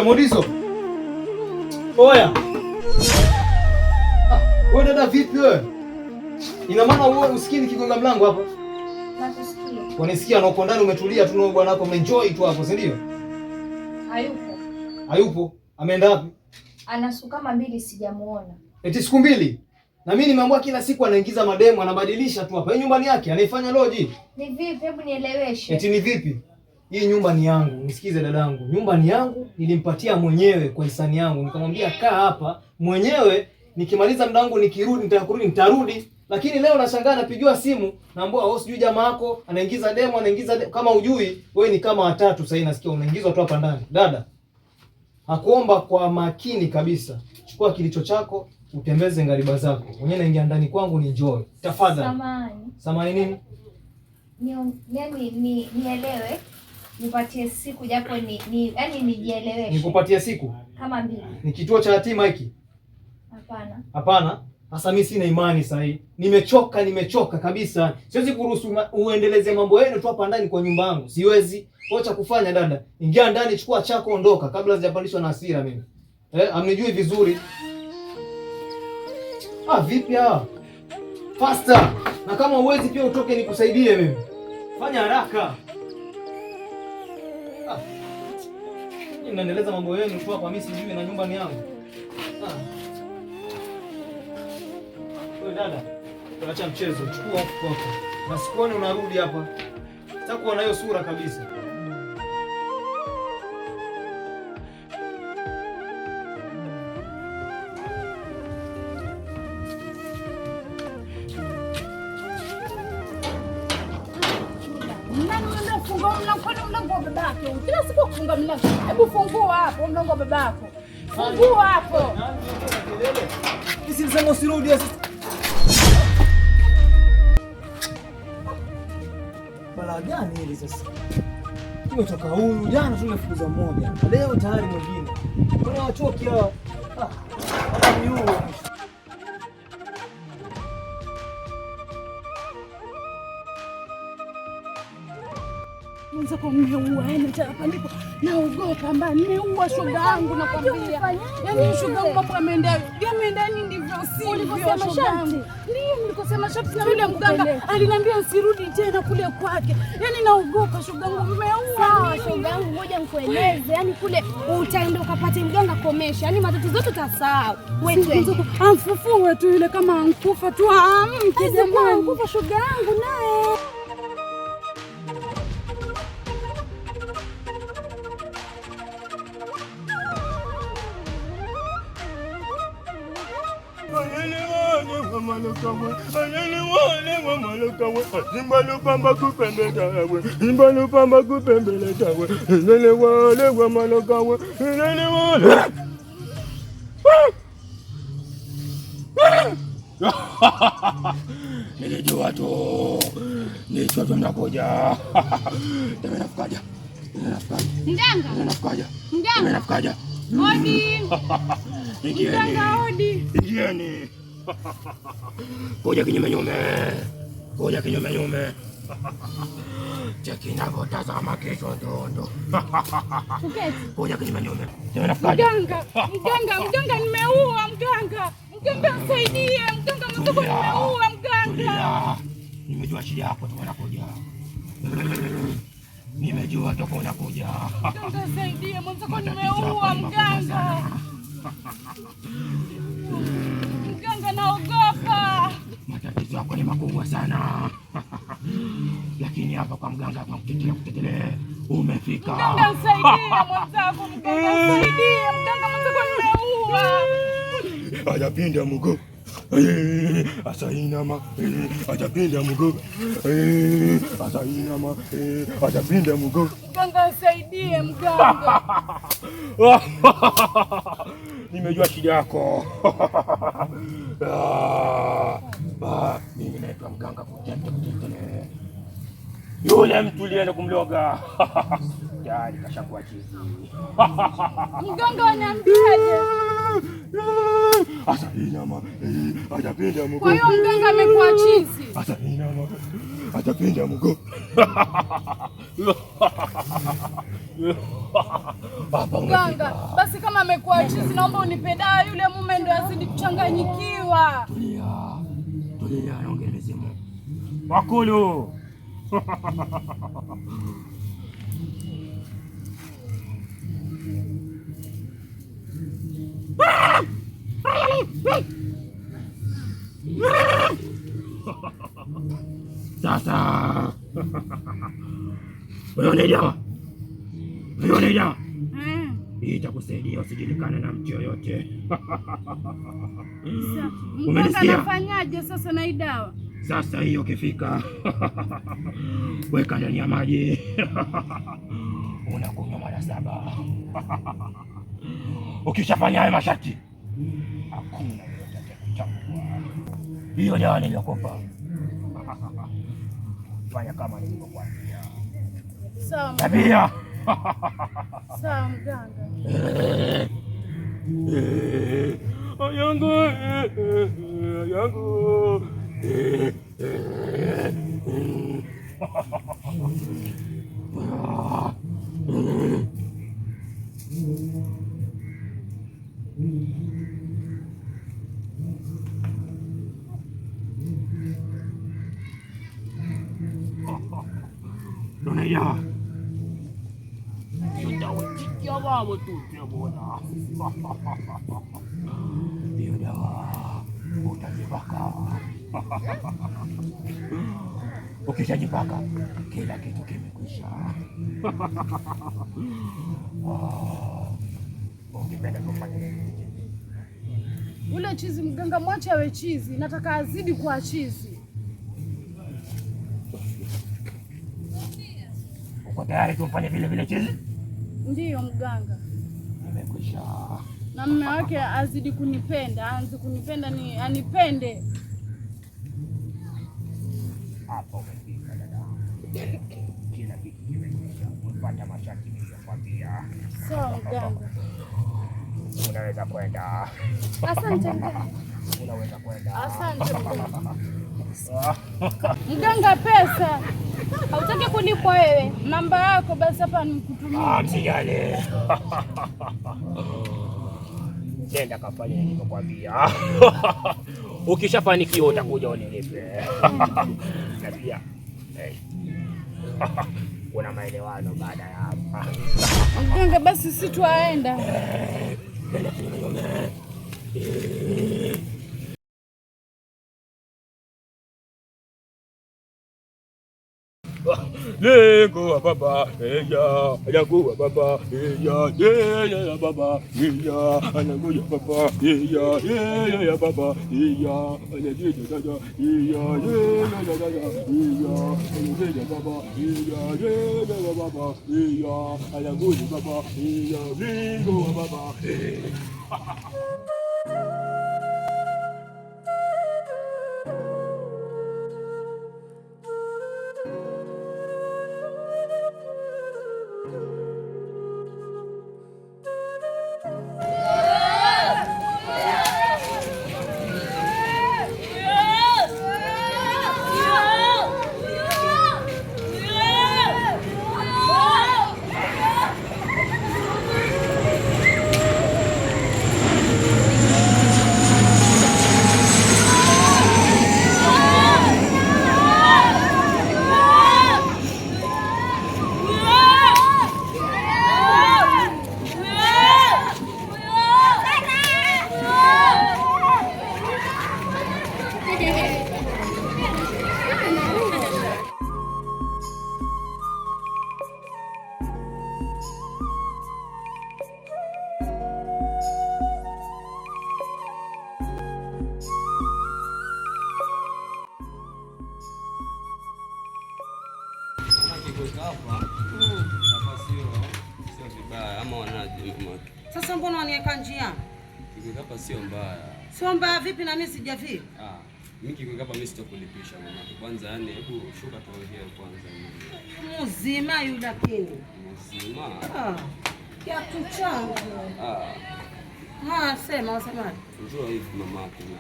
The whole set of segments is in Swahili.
Modiso. Oya. Wewe dada vipi wewe? Ina maana wewe usikii nikigonga mlango hapa? Nakusikia. Unasikia na uko ndani umetulia tu na bwana wako umeenjoy tu hapo, si ndio? Hayupo. Hayupo? Ameenda wapi? Ana siku kama 2 sijamuona. Eti siku 2? Na mimi nimeambiwa kila siku anaingiza mademo, anabadilisha tu hapa. Hii nyumbani yake anaifanya loji. Ni vipi? Hebu nieleweshe. Eti ni vipi? Hii nyumba ni yangu. Nisikize dadangu. Nyumba ni yangu, nilimpatia mwenyewe kwa hisani yangu. Nikamwambia kaa hapa mwenyewe, nikimaliza muda wangu nikirudi nitarudi. Lakini leo nashangaa napigiwa simu, naambiwa wewe sijui jamaa yako anaingiza demo, kama hujui, wewe ni kama watatu sasa nasikia unaingizwa tu hapa ndani. Dada, nakuomba kwa makini kabisa. Chukua kilicho chako, utembeze ngariba zako. Mwenyewe naingia ndani kwangu ni enjoy. Tafadhali. Samahani. Samahani nini? Nielewe. Nipatie siku japo yaani nijieleweshe. Nikupatie siku kama 2. Ni kituo cha yatima hiki? Hapana. Hapana. Sasa mimi sina imani sasa hii. Nimechoka kabisa. Siwezi kuruhusu uendeleze mambo yenu tu hapa ndani kwa nyumba yangu. Siwezi. Kwa cha kufanya dada, ingia ndani, chukua chako, ondoka kabla sijapandishwa na hasira mimi. Amnijui vizuri. Vipi hawa? Faster. Na kama uwezi pia utoke nikusaidie mimi. Fanya haraka. Mnaendeleza mambo yenu tu hapa, mimi sijui na nyumba ni yangu. Wewe dada, acha mchezo, chukua huko. Na sikuone unarudi hapa. Sitakuwa na hiyo sura kabisa. Kila siku kufunga mlango. Hebu fungua hapo mlango wa babako. Fungua hapo. Sisi msemo usirudi sasa. Bala gani hili sasa? Tumetoka huyu jana tumefukuza mmoja. Leo tayari mwingine. Kuna wachoki hao. Mzako mmeua hapa ndipo naogopa mbaya, nimeua shoga yangu nakwambia. Yaani shoga yangu mambo yameenda nini ndivyo sivyo shoga yangu. Ndio nilikosema sharti na yule mganga aliniambia usirudi tena kule kwake. Yaani naogopa shoga yangu mmeua. Sawa shoga yangu, ngoja nikueleze. Yaani kule utaenda ukapate mganga komesha. Yaani matatizo yote utasahau. Wewe amfufue tu yule kama ankufa tu amke jamani. Ankufa shoga yangu naye. Nilijua tu mnakuja. Mganga. Odi. Mganga odi. Ingieni. Kuja kinyume. Cheki ninavyotazama kesho ndondo. Kuja kinyume. Mganga nimeua mganga. Mganga nisaidie, mganga mzoko nimeua mganga. Nimejua shida yako tu unakuja. Nimejua toka unakuja. Mganga nisaidie, mzoko nimeua mganga. Mganga naogopa. Matatizo yako ni makubwa sana. Lakini hapa kwa mganga kutetelea umefika. Mganga nisaidie mwenzangu, mganga nisaidie, mganga mzoko nimeua. Ajapinda mguu. Asainama. Ajapinda mguu. Asainama. Ajapinda mguu. Mganga nisaidie mganga. Nimejua shida yako. Mimi naitwa mganga kutetelea. Yule mtu ulienda kumloga. Tayari kashakuwa chizi. Mganga ananiambiaje? Asainama. Ajapinda mguu. Kwa hiyo mganga amekuwa chizi. Asainama. Atapinda mguu. Mganga, basi kama amekuwa chizi, naomba unipe dawa, yule mume ndo azidi kuchanganyikiwa. Tulia, naongea mizimu. Wakulu. Sasa wewe dawa hii itakusaidia usijulikane na mtu yoyote. Mganga anafanyaje sasa na hii dawa? Sasa hiyo ukifika weka ndani ya maji unakunywa mara 7. Ukishafanya hayo masharti hakuna yoyote kuchagua. Hiyo dawa niliyokupa fanya kama nilivyokuambia. Sawa. Tabia. Sawa mganga. Yangu. Dunia. Yutawikia wao tu tebona. Hiyo dawa utajipaka. Ukishajipaka kila kitu kimekwisha. Ukipenda kufanya nini? Ule chizi mganga, mwache awe chizi, nataka azidi kuwa chizi. Uko tayari tumfanye vile vile chizi? Ndiyo mganga. Nimekwisha. Na mume wake azidi kunipenda, aanze kunipenda, ni anipende. Hapo umefika dada. Kila kitu kimekwisha. Mpata masharti niliyokuambia. Sawa mganga. Unaweza kwenda. Asante. Unaweza kwenda. Asante mganga. Pesa hautaki kulipwa wewe? Namba yako basi hapa nikutumie. Msijali. Nenda kafanya nilivyokuambia. Ukishafanikiwa utakuja unilipe. Na pia kuna maelewano baada ya hapa. Mganga, basi si tuaenda. Lengo wa baba eya, lengo wa baba eya, eya ya baba eya, lengo ya baba eya, eya ya baba eya, lengo ya dada eya, eya ya dada eya, lengo ya baba eya, eya ya baba eya, lengo ya baba eya, lengo wa baba eya. Sio vibaya ama wanaje mama? Sasa mbona waniweka njia? Kikweka hapa sio mbaya. Sio mbaya vipi na mimi sijafika? Mimi kikweka hapa mimi sitakulipisha mama. Kwanza yani hebu shuka tuongee kwanza mimi. Mzima yule lakini. Mzima? Kiatu changu. Sema wasemaje? Njoo hivi mama yako na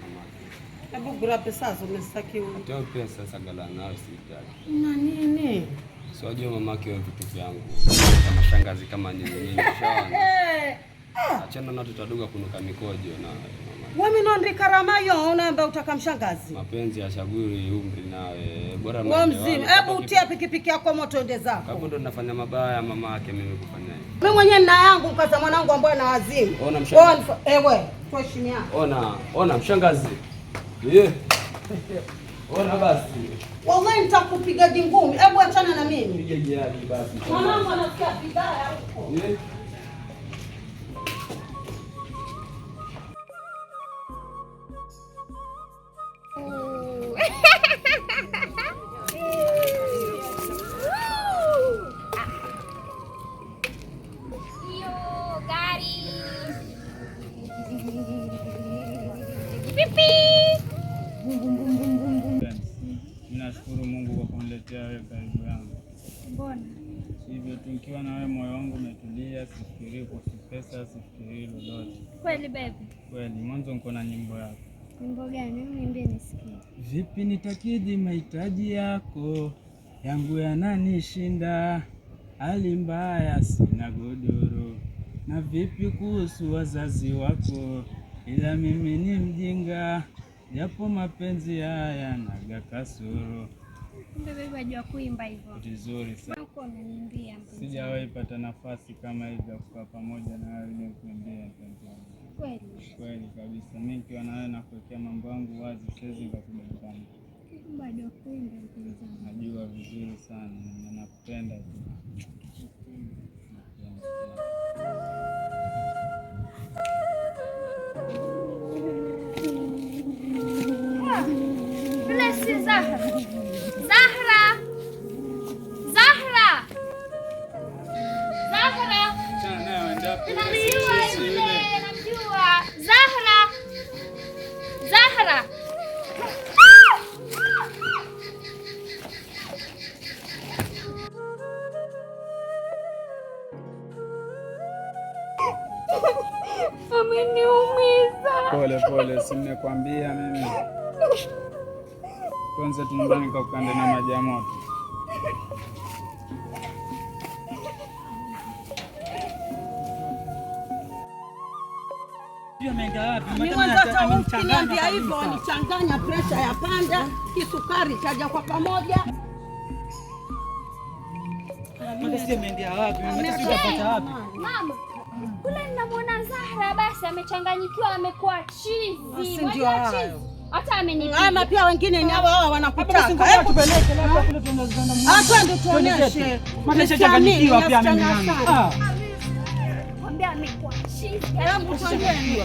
mamake. Hebu gura pesa hizo umestakiwa. Toa pesa sasa gala nayo sitaki. Na nini? Siwajua mamake wa vitu vyangu. Kama shangazi kama nini shawana. Achana na tutaduga kunuka mikojo na mama. Wewe mnondri karama hiyo unaomba utakamshangazi. Mapenzi ya chaguri umri nawe. Bora wewe mzima. Hebu utia pikipiki yako moto ende zako. Hapo ndo ninafanya mabaya mamake mimi kufanya hivi. Mimi mwenyewe nina yangu mkaza mwanangu ambaye ana wazimu. Ona mshangazi. Ewe, tuheshimia. Ona mshangazi. Ona basi. Wallahi nitakupiga dingumi. Hebu achana na mimi. Piga jadi basi. Mwanangu anasikia vibaya huko. Ninashukuru Mungu kwa kuniletea wewe karibu yangu. Mbona? Hivyo tukiwa na wewe moyo wangu umetulia, sifikirii kuhusu pesa, sifikirii lolote. Kweli baby? Kweli, mwanzo niko na nyimbo yako. Nyimbo gani? Niambie nisikie. Vipi nitakidhi mahitaji yako, yangu yananishinda, hali mbaya sina godoro. Na vipi kuhusu wazazi wako, ila mimi ni mjinga, japo mapenzi haya naga kasoro. Kumbe baby wajua kuimba hivyo. Vizuri sana. Uko unaniambia mpenzi. Sijawahi pata nafasi kama hivi ya kukaa pamoja na wewe ili kuimbia mpenzi wangu. Kweli? Kweli kabisa. Mimi nikiwa na wewe nakuwekea mambo yangu wazi, siwezi nikakudanganya. Bado kuimba mpenzi wangu. Najua vizuri sana na nakupenda tu. Yule si Zahra. Zahra! Zahra! Zahra! Namjua yule, namjua. Zahra! Zahra! Ameniumiza. Pole, si nimekwambia mimi. Kwanza tunyumbani kwa kukande na maji ya moto. Ni mwanzo ukiniambia hivyo wanichanganya, presha ya panda, kisukari chaja kwa pamoja. Mama, kule ninamwona Zahra basi amechanganyikiwa, amekuwa chizi. Ndio hayo. Hata amenipiga. Ama pia wengine ni hawa wanakutaka. Hebu tupeleke labda kule tunazana. Twende tuoneshe. Maana changanyikiwa pia mimi yangu. Mwambie amekuwa chizi. Hebu tuoneshe.